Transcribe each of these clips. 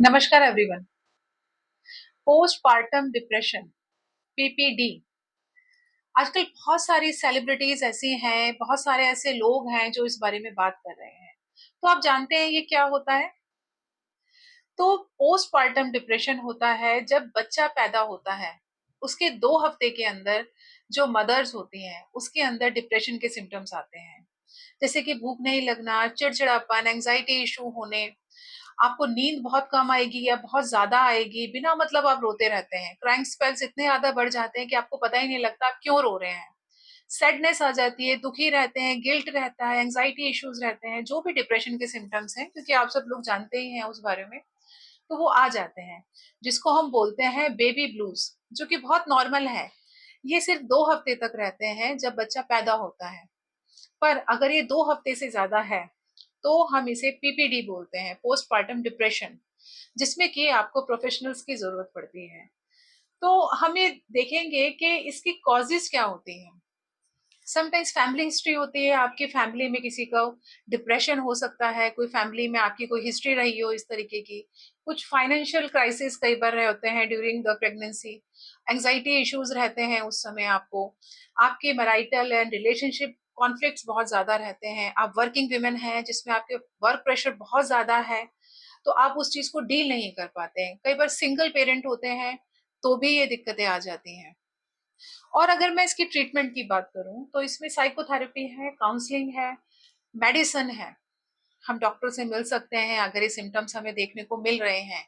नमस्कार everyone. Postpartum depression, PPD. आजकल बहुत सारी सेलिब्रिटीज ऐसी हैं, बहुत सारे ऐसे लोग हैं जो इस बारे में बात कर रहे हैं। तो आप जानते हैं ये क्या होता है? तो पोस्टपार्टम डिप्रेशन होता है जब बच्चा पैदा होता है, उसके 2 हफ्ते के अंदर जो मदर्स होती हैं उसके अंदर डिप्रेशन के सिम्टम्स आते हैं। जैसे कि भूख नहीं लगना, चिड़चिड़ापन, एंजाइटी इशू होने, आपको नींद बहुत कम आएगी या बहुत ज्यादा आएगी, बिना मतलब आप रोते रहते हैं, क्राइंग स्पेल्स इतने ज्यादा बढ़ जाते हैं कि आपको पता ही नहीं लगता आप क्यों रो रहे हैं। सैडनेस आ जाती है, दुखी रहते हैं, गिल्ट रहता है, एंजाइटी इश्यूज रहते हैं, जो भी डिप्रेशन के सिम्टम्स हैं, क्योंकि आप सब लोग जानते ही हैं उस बारे में। तो वो आ जाते हैं, जिसको हम बोलते हैं बेबी ब्लूज, जो कि बहुत नॉर्मल है। ये सिर्फ 2 हफ्ते तक रहते हैं जब बच्चा पैदा होता है। पर अगर ये 2 हफ्ते से ज्यादा है तो हम इसे पीपीडी बोलते हैं, पोस्टपार्टम डिप्रेशन, जिसमें कि आपको प्रोफेशनल्स की जरूरत पड़ती है। तो हम ये देखेंगे कि इसकी कॉजेज क्या होती हैं। समटाइम्स फैमिली हिस्ट्री होती है, आपकी फैमिली में किसी का डिप्रेशन हो सकता है, कोई फैमिली में आपकी कोई हिस्ट्री रही हो इस तरीके की। कुछ फाइनेंशियल क्राइसिस कई बार रहे होते हैं during the pregnancy, anxiety issues रहते हैं उस समय आपको। आपके मैरिटल एंड रिलेशनशिप कॉन्फ्लिक्ट्स बहुत ज्यादा रहते हैं, आप वर्किंग वुमेन हैं जिसमें आपके वर्क प्रेशर बहुत ज्यादा है, तो आप उस चीज को डील नहीं कर पाते हैं। कई बार सिंगल पेरेंट होते हैं तो भी ये दिक्कतें आ जाती हैं। और अगर मैं इसकी ट्रीटमेंट की बात करूं तो इसमें साइकोथेरेपी है, काउंसलिंग है, मेडिसिन है। हम डॉक्टर से मिल सकते हैं अगर ये सिम्टम्स हमें देखने को मिल रहे हैं।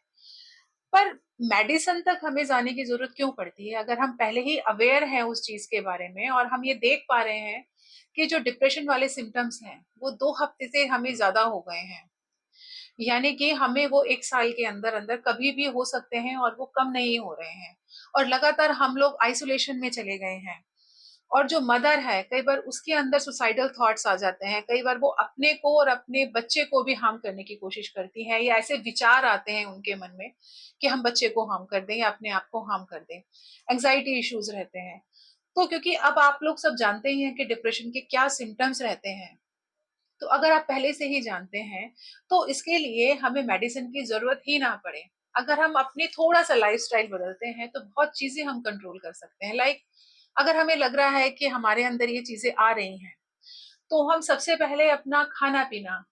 पर मेडिसिन तक हमें जाने की जरूरत क्यों पड़ती है अगर हम पहले ही अवेयर हैं उस चीज के बारे में और हम ये देख पा रहे हैं कि जो डिप्रेशन वाले सिम्टम्स हैं वो 2 हफ्ते से हमें ज्यादा हो गए हैं। यानी कि हमें वो 1 साल के अंदर अंदर कभी भी हो सकते हैं और वो कम नहीं हो रहे हैं। और लगातार हम लोग आइसोलेशन में चले गए हैं। और जो मदर है कई बार उसके अंदर सुसाइडल थॉट्स आ जाते हैं, कई बार वो अपने को और अपने बच्चे को भी हार्म करने की कोशिश करती है, या ऐसे विचार आते हैं उनके मन में कि हम बच्चे को हार्म कर दें या अपने आप को हार्म कर दें। एंजाइटी इश्यूज रहते हैं। तो क्योंकि अब आप लोग सब जानते ही हैं कि डिप्रेशन के क्या सिम्टम्स रहते हैं, तो अगर आप पहले से ही जानते हैं तो इसके लिए हमें मेडिसिन की जरूरत ही ना पड़े। अगर हम अपनी थोड़ा सा लाइफस्टाइल बदलते हैं तो बहुत चीजें हम कंट्रोल कर सकते हैं। लाइक अगर हमें लग रहा है कि हमारे अंदर ये चीजें आ रही हैं, तो हम सबसे पहले अपना खाना पीना,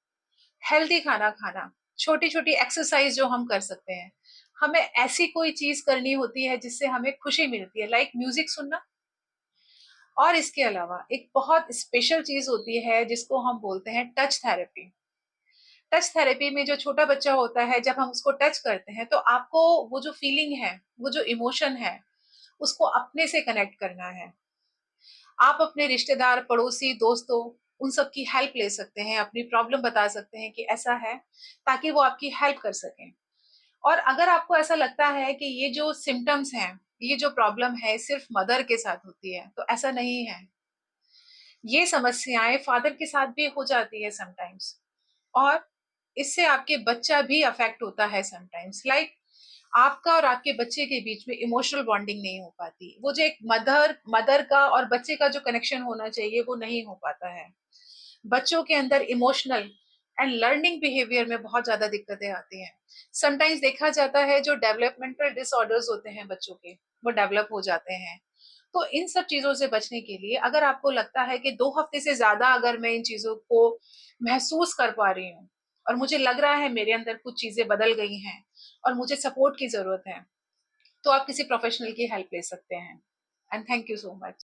हेल्दी खाना खाना, छोटी छोटी एक्सरसाइज जो हम कर सकते हैं, हमें ऐसी कोई चीज करनी होती है जिससे हमें खुशी मिलती है, लाइक म्यूजिक सुनना। और इसके अलावा एक बहुत स्पेशल चीज होती है जिसको हम बोलते हैं टच थेरेपी। टच थेरेपी में जो छोटा बच्चा होता है, जब हम उसको टच करते हैं तो आपको वो जो फीलिंग है, वो जो इमोशन है, उसको अपने से कनेक्ट करना है। आप अपने रिश्तेदार, पड़ोसी, दोस्तों, उन सब की हेल्प ले सकते हैं, अपनी प्रॉब्लम बता सकते हैं कि ऐसा है, ताकि वो आपकी हेल्प कर सकें। और अगर आपको ऐसा लगता है कि ये जो सिम्टम्स हैं, ये जो प्रॉब्लम है सिर्फ मदर के साथ होती है, तो ऐसा नहीं है। ये समस्याएं फादर के साथ भी हो जाती है समटाइम्स। और इससे आपके बच्चा भी अफेक्ट होता है समटाइम्स। लाइक आपका और आपके बच्चे के बीच में इमोशनल बॉन्डिंग नहीं हो पाती, वो जो एक मदर मदर का और बच्चे का जो कनेक्शन होना चाहिए वो नहीं हो पाता है। बच्चों के अंदर इमोशनल एंड लर्निंग बिहेवियर में बहुत ज्यादा दिक्कतें आती हैं। समटाइम्स देखा जाता है जो डेवलपमेंटल डिसऑर्डर्स होते हैं बच्चों के, वो डेवलप हो जाते हैं। तो इन सब चीजों से बचने के लिए अगर आपको लगता है कि 2 हफ्ते से ज्यादा अगर मैं इन चीजों को महसूस कर पा रही हूँ और मुझे लग रहा है मेरे अंदर कुछ चीजें बदल गई हैं और मुझे सपोर्ट की जरूरत है, तो आप किसी प्रोफेशनल की हेल्प ले सकते हैं। And thank you so much.